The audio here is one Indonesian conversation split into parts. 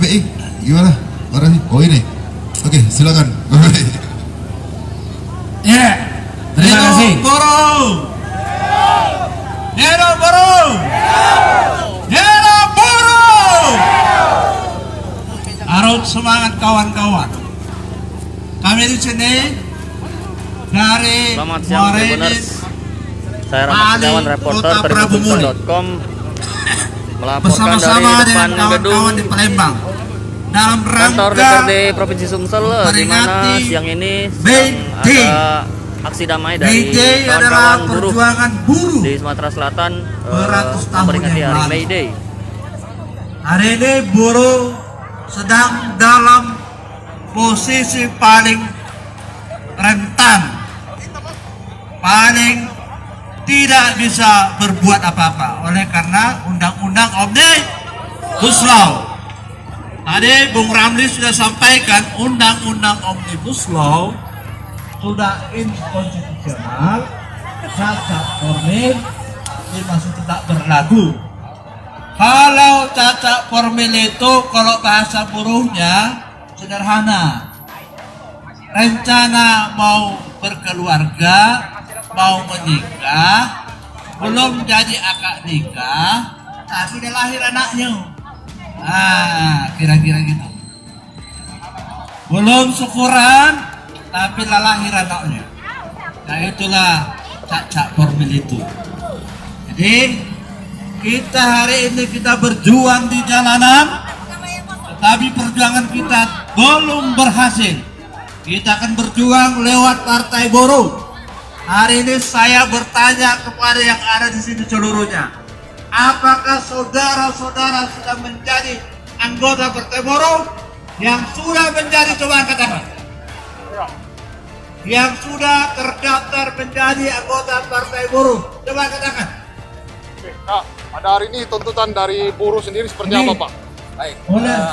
PPI gimana? Orangnya? Oh ini. Oke, silakan. Ya, terima kasih. Hero Boro. Harus semangat kawan-kawan. Kami di sini dari Selamat siang Tribuners. Saya Rahmat Setiawan, reporter tribunnews.com melaporkan bersama-sama dari depan dengan gedung kawan-kawan di Palembang dalam kantor rangka DPRD Provinsi Sumsel, di mana siang ini ada aksi damai dari kawan-kawan buruh di Sumatera Selatan memperingati hari May Day. Hari ini buruh sedang dalam posisi paling rentan, paling tidak bisa berbuat apa-apa oleh karena undang-undang Omnibus Law. Tadi Bung Ramli sudah sampaikan undang-undang Omnibus Law sudah inkonstitusional, cacat formil, masih tidak berlaku. Kalau cacat formil itu kalau bahasa buruhnya sederhana. Rencana mau berkeluarga, mau menikah, belum jadi akad nikah, tapi udah lahir anaknya. Kira-kira gitu. Belum syukuran, tapi udah lahir anaknya. Nah itulah cacat formil itu. Jadi kita hari ini kita berjuang di jalanan, tetapi perjuangan kita belum berhasil. Kita akan berjuang lewat Partai Buruh. Hari ini saya bertanya kepada yang ada di sini seluruhnya, apakah saudara-saudara sudah menjadi anggota Partai Buruh? Yang sudah menjadi, coba angkat tangan. Yang sudah terdaftar menjadi anggota Partai Buruh, coba angkat tangan. Nah, pada hari ini tuntutan dari buruh sendiri seperti apa, Pak? Baik,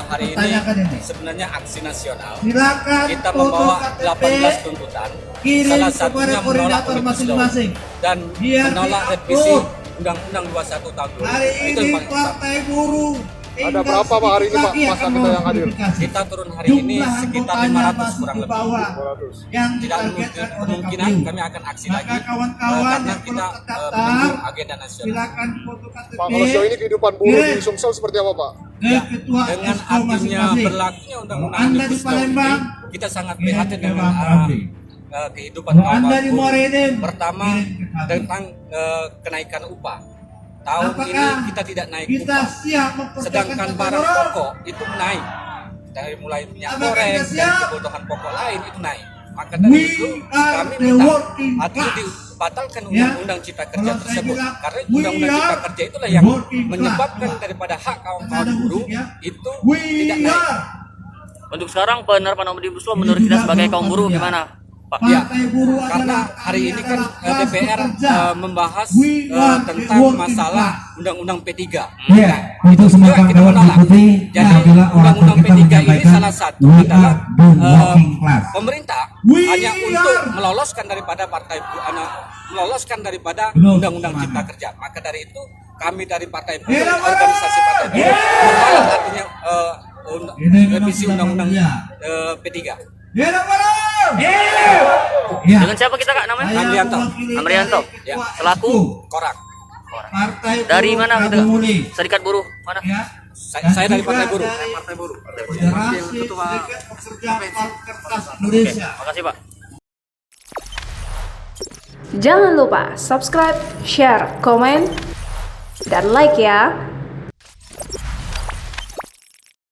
hari ini sebenarnya aksi nasional. Silakan kita membawa 18 tuntutan. Salah satunya menolak masing-masing dan menolak revisi Undang-Undang 21 tahun 2000. Hari ini Partai Buruh ada berapa Pak hari ini Pak masa kita yang hadir? Kita turun hari ini sekitar 500 kurang lebih. 500. Yang Tidak kemungkinan kami akan aksi lagi karena kita menunggu agenda nasional. silakan foto KTP. Pak, kalau sejauh ini kehidupan buruh di Sumsel seperti apa Pak? Dengan artinya berlakunya Undang-Undang Omnibus Law ini, kita sangat prihatin dengan kehidupan kaum-kaum. Pertama tentang kenaikan upah. Tahun ini kita tidak naik upah, sedangkan barang pokok itu naik, dari mulai minyak goreng dan kebutuhan pokok lain itu naik. Maka dari itu kami minta agar dibatalkan Undang-Undang Cipta Kerja tersebut, karena Undang-Undang Cipta Kerja itulah yang menyebabkan daripada hak kaum-kaum buruh itu tidak naik. Untuk sekarang penerapan Omnibus Law menurut kita sebagai kaum buruh gimana, Pak? Ya, karena hari ini kan DPR membahas tentang masalah Undang-Undang P3. Ya, itu semua kawan-kawan mengikuti. Jadi Undang-Undang P3 ini salah satu adalah pemerintah hanya untuk meloloskan daripada meloloskan daripada Undang-Undang Cipta Kerja. Maka dari itu kami dari Partai Buruh, organisasi Partai Buruh menolak artinya revisi Undang-Undang P3. Dengan siapa kita Kak namanya? Amrianto. Ya. Selaku Korak. Dari mana kita? Serikat Buruh mana? Saya dari Partai Buruh. Ketua Kertas Indonesia. Makasih Pak. Jangan lupa subscribe, share, komen, dan like ya.